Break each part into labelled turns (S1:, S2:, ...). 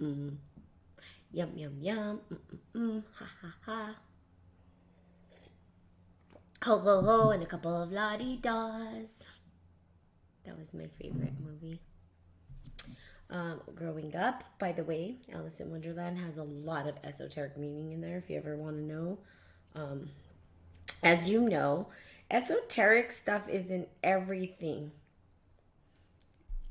S1: Yum, yum, yum. Ha, ha, ha. Ho, ho, ho, and a couple of la-di-das. That was my favorite movie. Growing up, by the way, Alice in Wonderland has a lot of esoteric meaning in there if you ever want to know. As you know, esoteric stuff is in everything.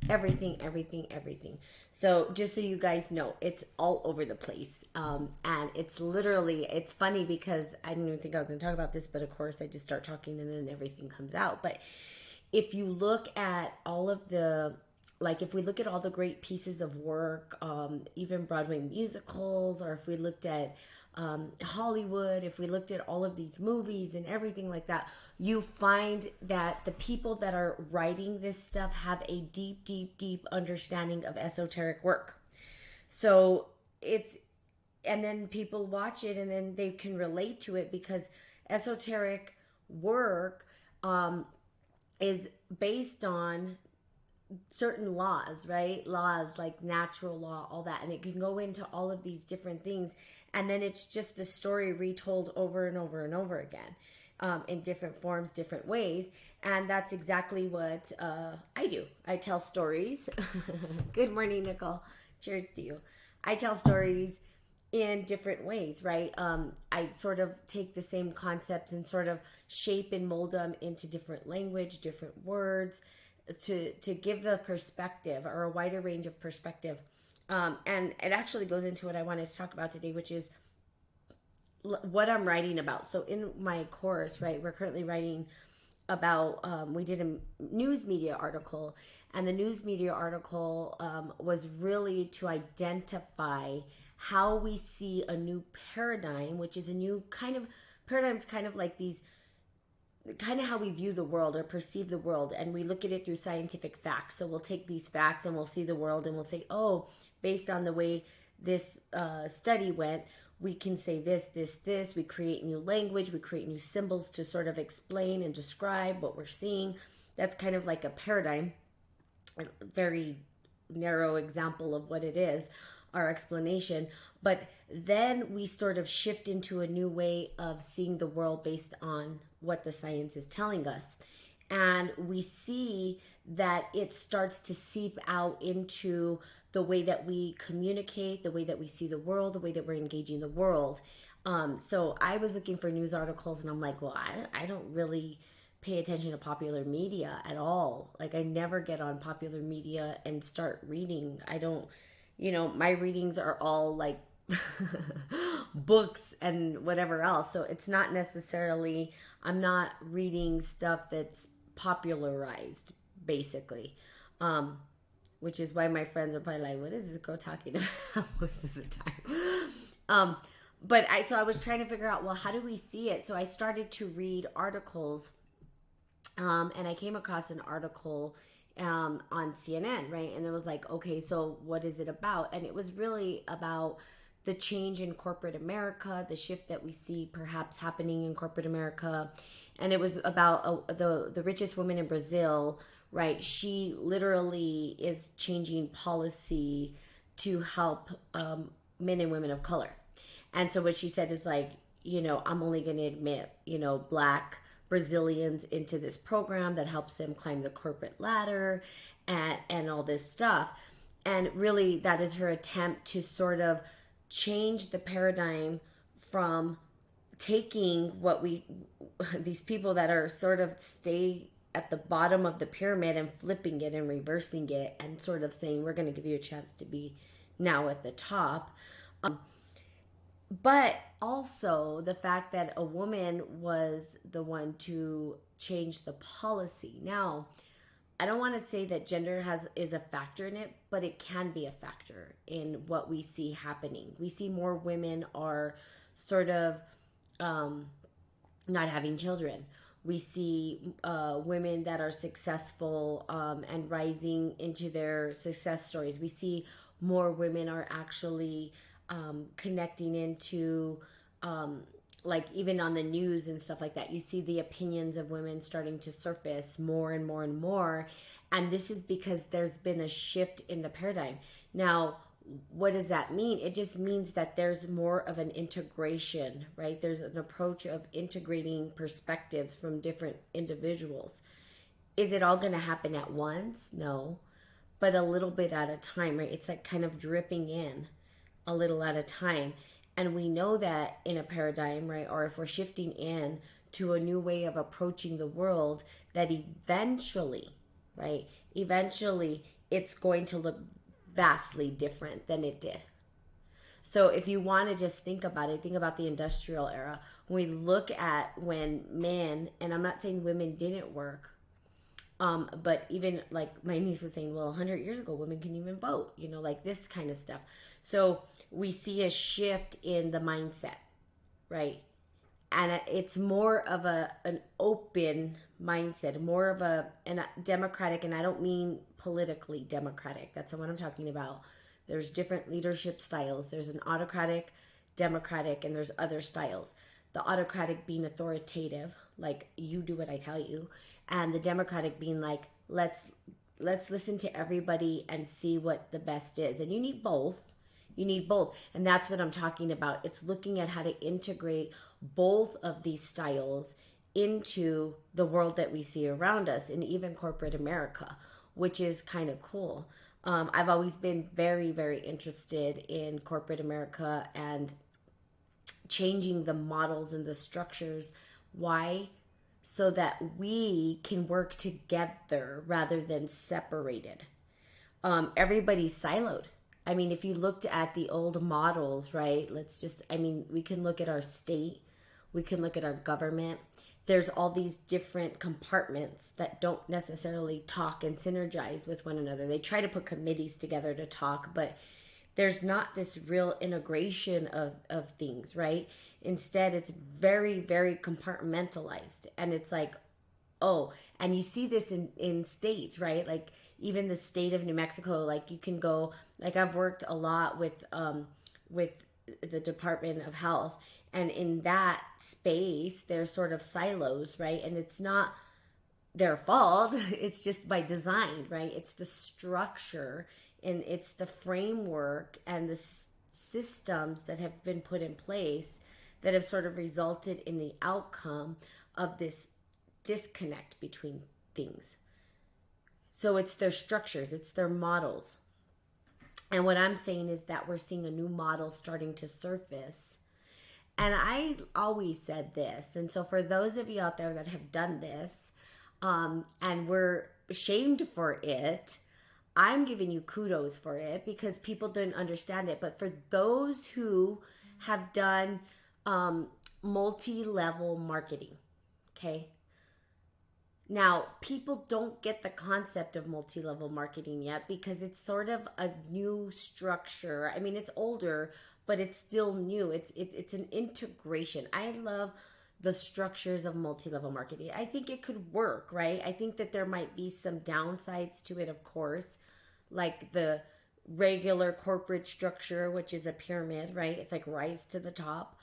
S1: Everything. So just so you guys know, it's all over the place. And it's literally, it's funny because I didn't even think I was going to talk about this, but of course I just start talking and then everything comes out. But if you look at all of the, like if we look at all the great pieces of work, even Broadway musicals, or if we looked at Hollywood, if we looked at all of these movies and everything like that, you find that the people that are writing this stuff have a deep understanding of esoteric work. So it's, and then people watch it and then they can relate to it because esoteric work is based on certain laws, right? Laws like natural law, all that. And it can go into all of these different things. And then it's just a story retold over and over and over again, in different forms, different ways. And that's exactly what I do. I tell stories. Good morning, Nicole. Cheers to you. I tell stories in different ways, right? I sort of take the same concepts and sort of shape and mold them into different language, different words, to give the perspective or a wider range of perspective. And it actually goes into what I wanted to talk about today, which is what I'm writing about. So in my course, right, we're currently writing about, we did a news media article, and the news media article was really to identify how we see a new paradigm, which is a new kind of paradigms, kind of like these, kind of how we view the world or perceive the world, and we look at it through scientific facts. So we'll take these facts and we'll see the world and we'll say, oh, based on the way this study went, we can say this. We create new language, we create new symbols to sort of explain and describe what we're seeing. That's kind of like a paradigm, a very narrow example of what it is, our explanation. But then we sort of shift into a new way of seeing the world based on what the science is telling us. And we see that it starts to seep out into the way that we communicate, the way that we see the world, the way that we're engaging the world. So I was looking for news articles and I'm like, well, I don't really pay attention to popular media at all. Like I never get on popular media and start reading. I don't, my readings are all like books and whatever else. So it's not necessarily, I'm not reading stuff that's popularized, basically. Which is why my friends are probably like, what is this girl talking about most of the time? So I was trying to figure out, well, how do we see it? So I started to read articles, and I came across an article on CNN, right? And it was like, okay, so what is it about? And it was really about the change in corporate America, the shift that we see perhaps happening in corporate America. And it was about the richest woman in Brazil, right? She literally is changing policy to help men and women of color. And so what she said is like, I'm only going to admit, black Brazilians into this program that helps them climb the corporate ladder and all this stuff. And really, that is her attempt to sort of change the paradigm from taking what these people that are sort of stay at the bottom of the pyramid and flipping it and reversing it and sort of saying, we're going to give you a chance to be now at the top. But also the fact that a woman was the one to change the policy. Now, I don't want to say that gender is a factor in it, but it can be a factor in what we see happening. We see more women are sort of not having children. We see women that are successful and rising into their success stories. We see more women are actually connecting into like even on the news and stuff like that. You see the opinions of women starting to surface more and more. And this is because there's been a shift in the paradigm. Now, what does that mean? It just means that there's more of an integration, right? There's an approach of integrating perspectives from different individuals. Is it all going to happen at once? No, but a little bit at a time, right? It's like kind of dripping in a little at a time. And we know that in a paradigm, right? Or if we're shifting in to a new way of approaching the world, that eventually, right? Eventually, it's going to look vastly different than it did. So if you want to just think about it, think about the industrial era. When we look at when men, and I'm not saying women didn't work, but even like my niece was saying, well, 100 years ago, women can even vote, like this kind of stuff. So we see a shift in the mindset, right? And it's more of an open mindset, more of a democratic, and I don't mean politically democratic. That's what I'm talking about. There's different leadership styles. There's an autocratic, democratic, and there's other styles. The autocratic being authoritative, like you do what I tell you, and the democratic being like let's listen to everybody and see what the best is. And you need both. You need both. And that's what I'm talking about. It's looking at how to integrate both of these styles into the world that we see around us, and even corporate America, which is kind of cool. I've always been very, very interested in corporate America and changing the models and the structures. Why? So that we can work together rather than separated. Everybody's siloed. I mean, if you looked at the old models, right? We can look at our state, we can look at our government. There's all these different compartments that don't necessarily talk and synergize with one another. They try to put committees together to talk, but there's not this real integration of things, right? Instead, it's very, very compartmentalized. And it's like, oh, and you see this in states, right? Like even the state of New Mexico, like you can go, like I've worked a lot with the Department of Health, and in that space, there's sort of silos, right? And it's not their fault. It's just by design, right? It's the structure and it's the framework and the systems that have been put in place that have sort of resulted in the outcome of this disconnect between things. So it's their structures, it's their models. And what I'm saying is that we're seeing a new model starting to surface. And I always said this. And so for those of you out there that have done this, and we're shamed for it, I'm giving you kudos for it because people didn't understand it. But for those who have done multi-level marketing, okay? Now, people don't get the concept of multi-level marketing yet because it's sort of a new structure. I mean, it's older, but it's still new. It's an integration. I love the structures of multi-level marketing. I think it could work, right? I think that there might be some downsides to it, of course, like the regular corporate structure, which is a pyramid, right? It's like rise to the top.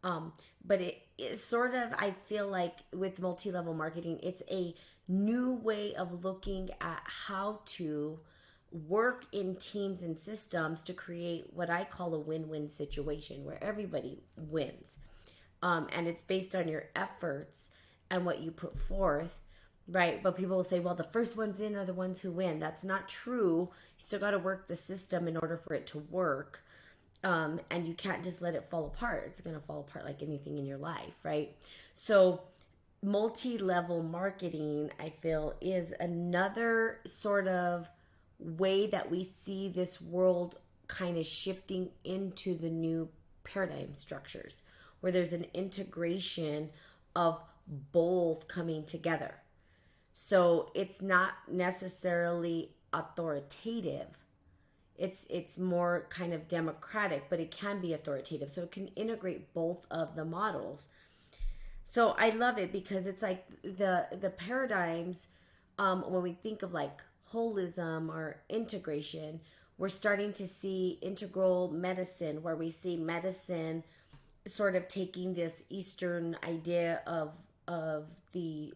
S1: But it is sort of, I feel like with multi-level marketing, it's a new way of looking at how to work in teams and systems to create what I call a win-win situation where everybody wins. And it's based on your efforts and what you put forth, right? But people will say, well, the first ones in are the ones who win. That's not true. You still got to work the system in order for it to work. And you can't just let it fall apart. It's going to fall apart like anything in your life, right? So multi-level marketing, I feel, is another sort of way that we see this world kind of shifting into the new paradigm structures where there's an integration of both coming together. So it's not necessarily authoritative. It's more kind of democratic, but it can be authoritative. So it can integrate both of the models. So I love it because it's like the paradigms, when we think of like holism or integration, we're starting to see integral medicine where we see medicine sort of taking this Eastern idea of the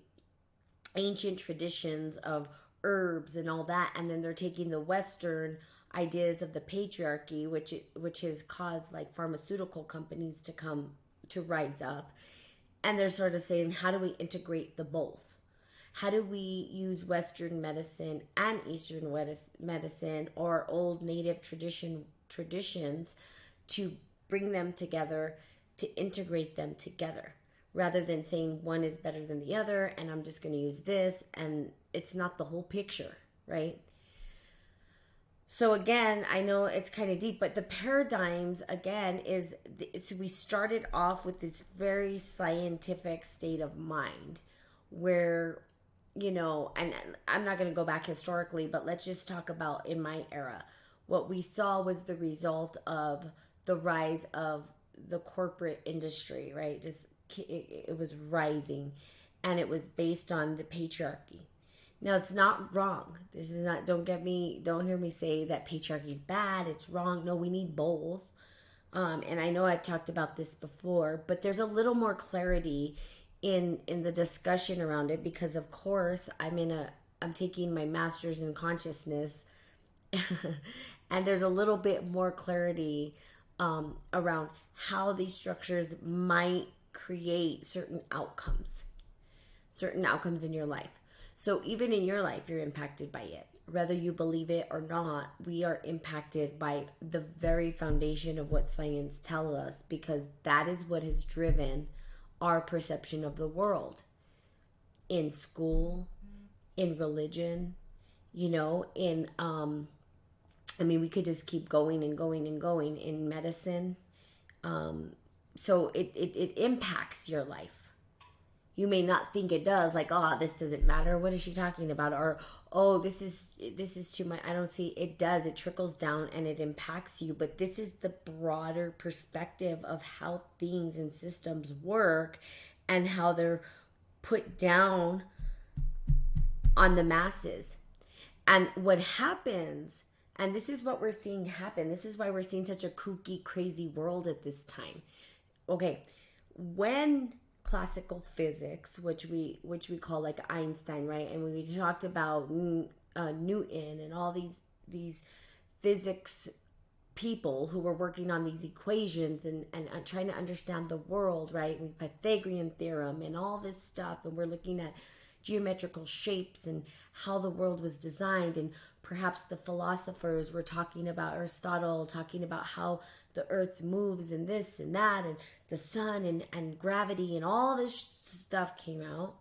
S1: ancient traditions of herbs and all that, and then they're taking the Western ideas of the patriarchy, which has caused like pharmaceutical companies to rise up, and they're sort of saying, how do we integrate the both? How do we use Western medicine and Eastern medicine, or old native traditions, to bring them together, to integrate them together, rather than saying one is better than the other and I'm just going to use this, and it's not the whole picture, right? So again, I know it's kind of deep, but the paradigms again so we started off with this very scientific state of mind where, and I'm not going to go back historically, but let's just talk about in my era. What we saw was the result of the rise of the corporate industry, right? It was rising, and it was based on the patriarchy. Now, it's not wrong. This is not, don't hear me say that patriarchy is bad. It's wrong. No, we need both. And I know I've talked about this before, but there's a little more clarity in the discussion around it, because of course I'm taking my master's in consciousness and there's a little bit more clarity around how these structures might create certain outcomes in your life. So even in your life, you're impacted by it. Whether you believe it or not, we are impacted by the very foundation of what science tells us, because that is what has driven our perception of the world. In school, in religion, we could just keep going and going and going in medicine. So it impacts your life. You may not think it does, like, oh, this doesn't matter. What is she talking about? Or, oh, this is too much. I don't see. It does. It trickles down and it impacts you. But this is the broader perspective of how things and systems work and how they're put down on the masses. And what happens, and this is what we're seeing happen. This is why we're seeing such a kooky, crazy world at this time. Okay, when classical physics, which we call like Einstein, right? And when we talked about Newton and all these physics people who were working on these equations and trying to understand the world, right? With Pythagorean theorem and all this stuff, and we're looking at geometrical shapes and how the world was designed, and perhaps the philosophers were talking about Aristotle, talking about how the earth moves and this and that, and the sun and gravity, and all this stuff came out.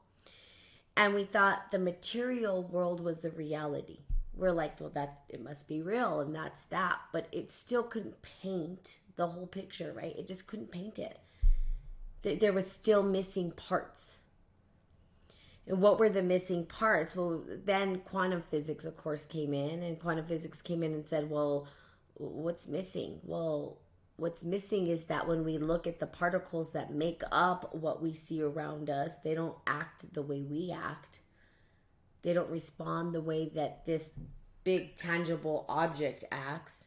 S1: And we thought the material world was the reality. We're like, well, that it must be real, and that's that. But it still couldn't paint the whole picture, right? It just couldn't paint it. There was still missing parts. And what were the missing parts? Well, then quantum physics, of course, came in, and quantum physics came in and said, well, what's missing? Well, what's missing is that when we look at the particles that make up what we see around us, they don't act the way we act. They don't respond the way that this big tangible object acts.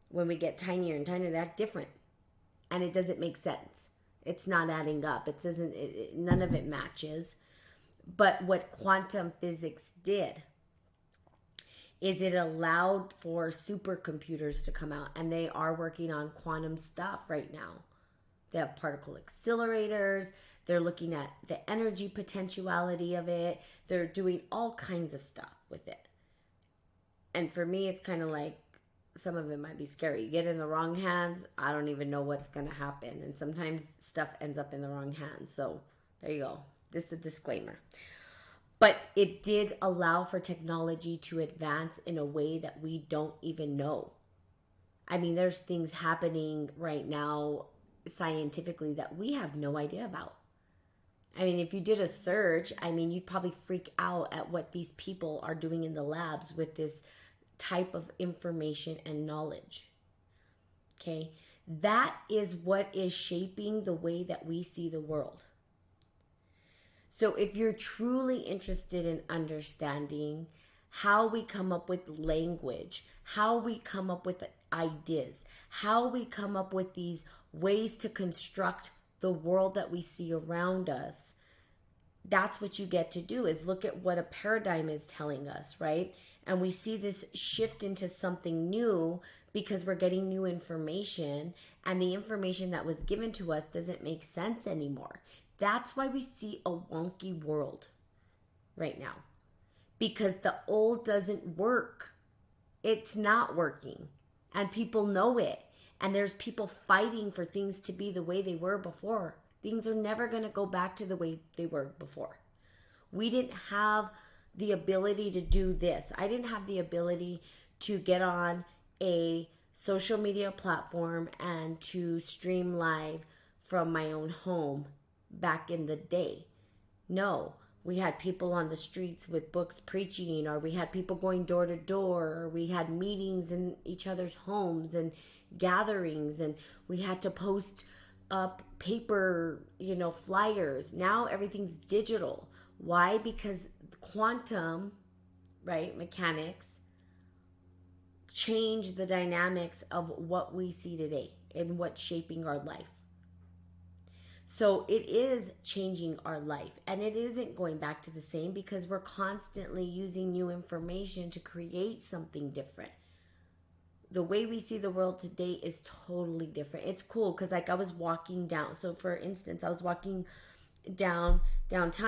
S1: When we get tinier and tinier, they act different. And it doesn't make sense. It's not adding up. None of it matches. But what quantum physics did is it allowed for supercomputers to come out, and they are working on quantum stuff right now. They have particle accelerators. They're looking at the energy potentiality of it. They're doing all kinds of stuff with it. And for me, it's kind of like, some of it might be scary. You get in the wrong hands, I don't even know what's going to happen. And sometimes stuff ends up in the wrong hands. So there you go. Just a disclaimer. But it did allow for technology to advance in a way that we don't even know. I mean, there's things happening right now scientifically that we have no idea about. I mean, if you did a search, you'd probably freak out at what these people are doing in the labs with this type of information and knowledge. Okay? That is what is shaping the way that we see the world. So if you're truly interested in understanding how we come up with language, how we come up with ideas, how we come up with these ways to construct the world that we see around us, that's what you get to do, is look at what a paradigm is telling us, right? And we see this shift into something new because we're getting new information, and the information that was given to us doesn't make sense anymore. That's why we see a wonky world right now, because the old doesn't work. It's not working, and people know it. And there's people fighting for things to be the way they were before. Things are never going to go back to the way they were before. We didn't have the ability to do this. I didn't have the ability to get on a social media platform and to stream live from my own home back in the day. No, we had people on the streets with books preaching, or we had people going door to door, or we had meetings in each other's homes and gatherings, and we had to post up paper, flyers. Now everything's digital. Why? Because quantum, right, mechanics change the dynamics of what we see today and what's shaping our life. So it is changing our life, and it isn't going back to the same because we're constantly using new information to create something different. The way we see the world today is totally different. It's cool because like I was walking down. So for instance, I was walking downtown.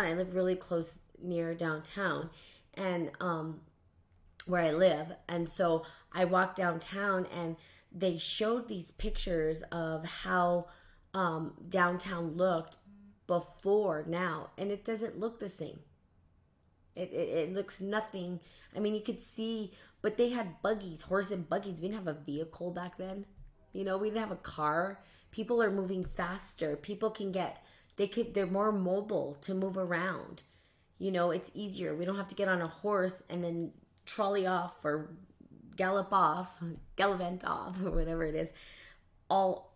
S1: I live really close near downtown, and where I live. And so I walked downtown, and they showed these pictures of how downtown looked before now, and it doesn't look the same. It looks nothing. I mean, you could see, but they had buggies, horse and buggies. We didn't have a vehicle back then. We didn't have a car. People are moving faster. People can they're more mobile to move around. It's easier. We don't have to get on a horse and then trolley off or gallop off, gallivant off, or whatever it is, all,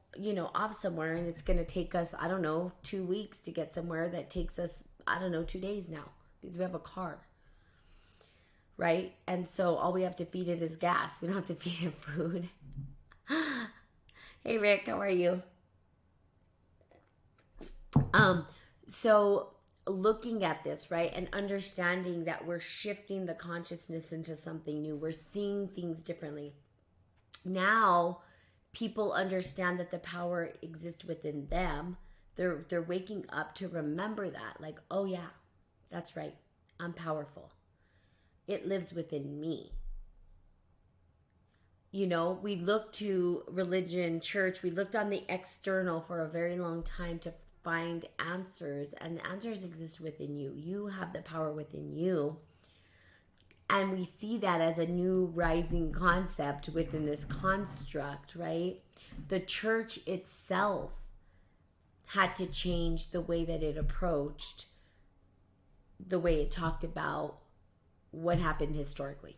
S1: off somewhere. And it's going to take us, I don't know, 2 weeks to get somewhere that takes us, I don't know, 2 days now because we have a car. Right? And so all we have to feed it is gas. We don't have to feed it food. Hey, Rick, how are you? So looking at this, right, and understanding that we're shifting the consciousness into something new. We're seeing things differently. Now, people understand that the power exists within them. They're waking up to remember that. Like, oh yeah, that's right. I'm powerful. It lives within me. We looked to religion, church. We looked on the external for a very long time to find answers, and the answers exist within you. You have the power within you. And we see that as a new rising concept within this construct, right? The church itself had to change the way that it approached, the way it talked about what happened historically,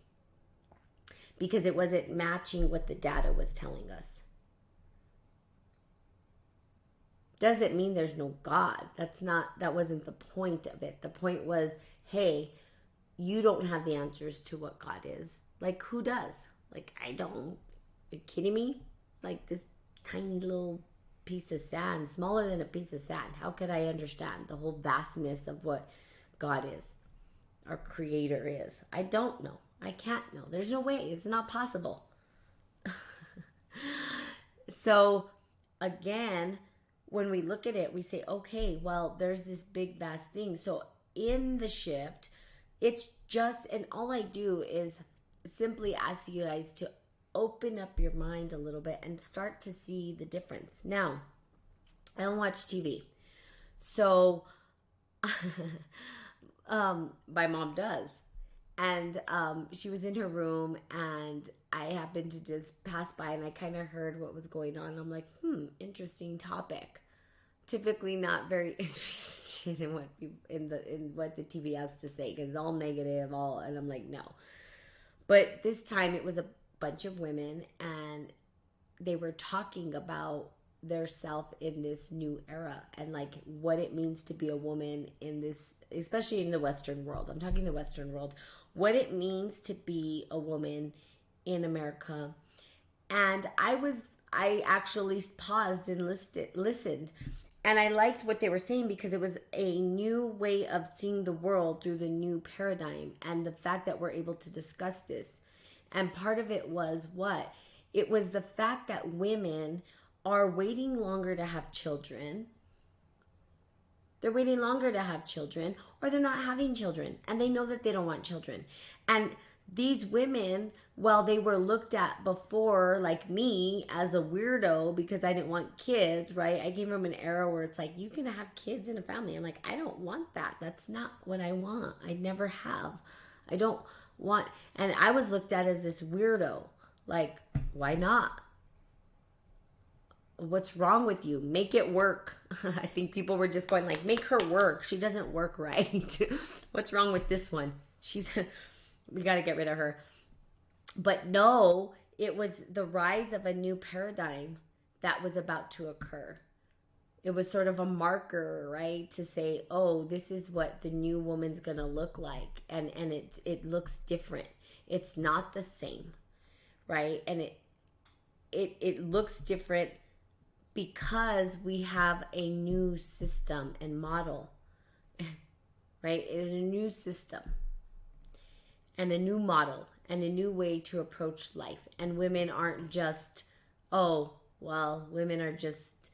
S1: because it wasn't matching what the data was telling us. Doesn't mean there's no God. That wasn't the point of it. The point was, hey, you don't have the answers to what God is. Like, who does? Like, I don't. Are you kidding me? Like, this tiny little piece of sand, smaller than a piece of sand. How could I understand the whole vastness of what God is, our creator is? I don't know. I can't know. There's no way. It's not possible. So, again, when we look at it, we say, okay, well, there's this big, vast thing. So, in the shift, it's just, and all I do is simply ask you guys to open up your mind a little bit and start to see the difference. Now, I don't watch TV. So, my mom does. And she was in her room, and I happened to just pass by, and I kind of heard what was going on. I'm like, interesting topic. Typically not very interested in what the TV has to say, because it's all negative, and I'm like, no. But this time it was a bunch of women, and they were talking about their self in this new era, and like what it means to be a woman in this, especially in the Western world. I'm talking the Western world. What it means to be a woman in America. And I actually paused and listened. And I liked what they were saying because it was a new way of seeing the world through the new paradigm, and the fact that we're able to discuss this. And part of it was what? It was the fact that women are waiting longer to have children. They're waiting longer to have children, or they're not having children, and they know that they don't want children. And these women, well, they were looked at before, like me, as a weirdo because I didn't want kids, right? I came from an era where it's like, you can have kids in a family. I'm like, I don't want that. That's not what I want. I never have. I don't want, and I was looked at as this weirdo. Like, why not? What's wrong with you? Make it work. I think people were just going like, make her work. She doesn't work right. What's wrong with this one? We got to get rid of her. But no, it was the rise of a new paradigm that was about to occur. It was sort of a marker, right, to say, oh, this is what the new woman's going to look like. And it looks different. It's not the same, right? And it looks different because we have a new system and model, right? It is a new system and a new model and a new way to approach life. And women aren't just, oh, well, women are just,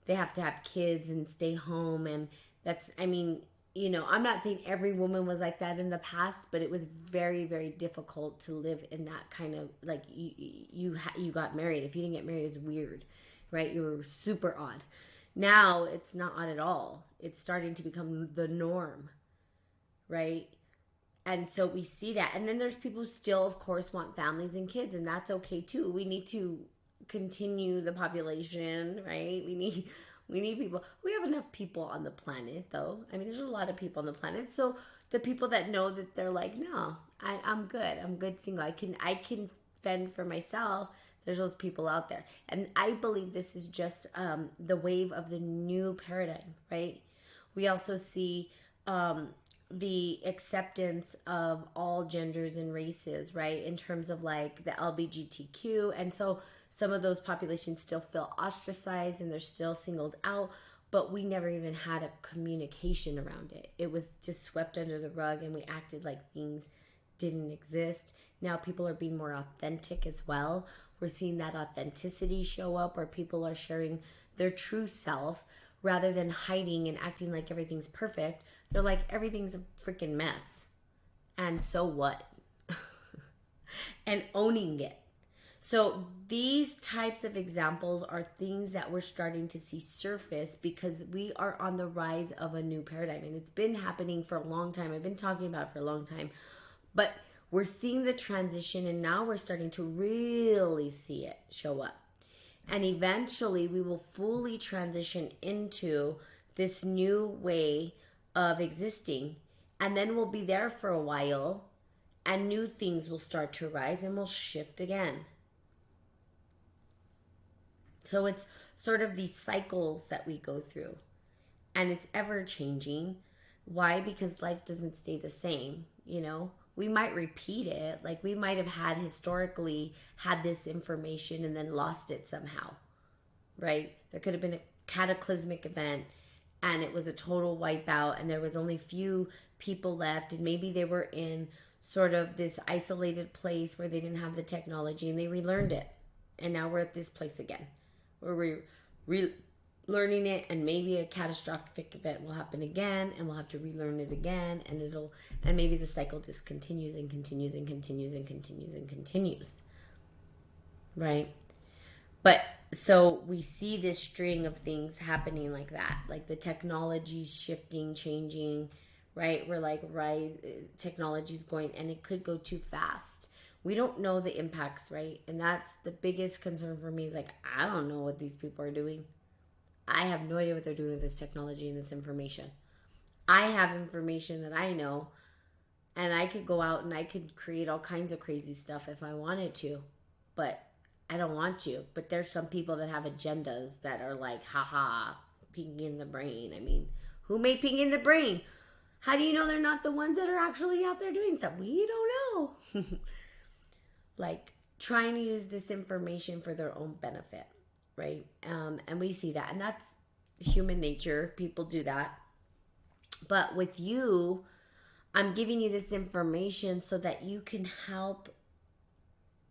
S1: they have to have kids and stay home. And that's, I mean, I'm not saying every woman was like that in the past, but it was very, very difficult to live in that kind of, like, you got married. If you didn't get married, it's weird, right? You were super odd. Now it's not odd at all. It's starting to become the norm, right? And so we see that. And then there's people who still, of course, want families and kids, and that's okay too. We need to continue the population, right? We need people. We have enough people on the planet, though. I mean, there's a lot of people on the planet. So the people that know that they're like, no, I'm good. I'm good single. I can fend for myself. There's those people out there. And I believe this is just the wave of the new paradigm, right? We also see the acceptance of all genders and races, right? In terms of like the LGBTQ. And so some of those populations still feel ostracized and they're still singled out, but we never even had a communication around it. It was just swept under the rug and we acted like things didn't exist. Now people are being more authentic as well. We're seeing that authenticity show up where people are sharing their true self rather than hiding and acting like everything's perfect. They're like, everything's a freaking mess. And so what? And owning it. So these types of examples are things that we're starting to see surface because we are on the rise of a new paradigm. And it's been happening for a long time. I've been talking about it for a long time. But we're seeing the transition and now we're starting to really see it show up. And eventually we will fully transition into this new way of existing. And then we'll be there for a while and new things will start to rise and we'll shift again. So it's sort of these cycles that we go through. And it's ever changing. Why? Because life doesn't stay the same, We might repeat it. Like we might have had historically had this information and then lost it somehow, right? There could have been a cataclysmic event and it was a total wipeout and there was only few people left and maybe they were in sort of this isolated place where they didn't have the technology and they relearned it. And now we're at this place again where we're relearning it and maybe a catastrophic event will happen again and we'll have to relearn it again and maybe the cycle just continues and continues and continues and continues and continues, right? But so we see this string of things happening like that, like the technology's shifting, changing, right? We're like, right, technology's going, and it could go too fast. We don't know the impacts, right? And that's the biggest concern for me is like, I don't know what these people are doing. I have no idea what they're doing with this technology and this information. I have information that I know, and I could go out and I could create all kinds of crazy stuff if I wanted to, but I don't want to. But there's some people that have agendas that are like, haha, pinky in the brain. I mean, who made pinky in the brain? How do you know they're not the ones that are actually out there doing stuff? We don't know. Like trying to use this information for their own benefit, right? And we see that. And that's human nature. People do that. But with you, I'm giving you this information so that you can help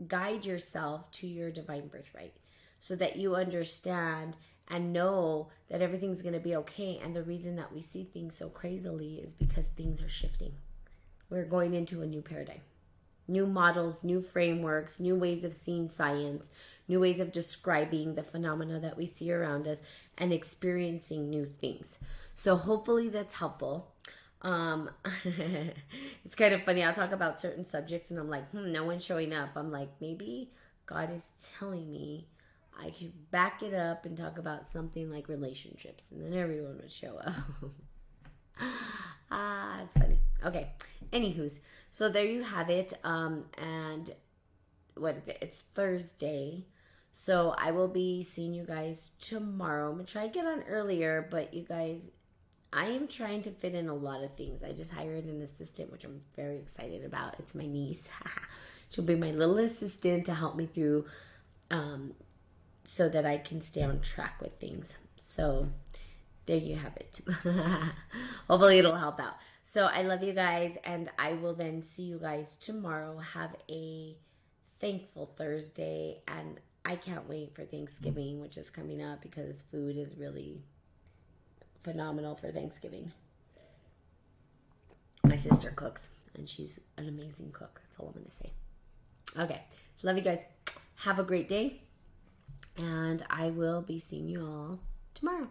S1: guide yourself to your divine birthright, so that you understand and know that everything's going to be okay. And the reason that we see things so crazily is because things are shifting. We're going into a new paradigm, new models, new frameworks, new ways of seeing science, new ways of describing the phenomena that we see around us and experiencing new things. So hopefully that's helpful. Um, it's kind of funny. I'll talk about certain subjects and I'm like, no one's showing up. I'm like, maybe God is telling me I could back it up and talk about something like relationships, and then everyone would show up. It's funny. Okay. Anywho's, so there you have it. And what is it? It's Thursday. So I will be seeing you guys tomorrow. I'm gonna try to get on earlier, but you guys, I am trying to fit in a lot of things. I just hired an assistant, which I'm very excited about. It's my niece. She'll be my little assistant to help me through, so that I can stay on track with things. So there you have it. Hopefully it'll help out. So I love you guys, and I will then see you guys tomorrow. Have a thankful Thursday, and I can't wait for Thanksgiving, which is coming up, because food is really phenomenal for Thanksgiving. My sister cooks, and she's an amazing cook. That's all I'm going to say. Okay. Love you guys. Have a great day, and I will be seeing you all tomorrow.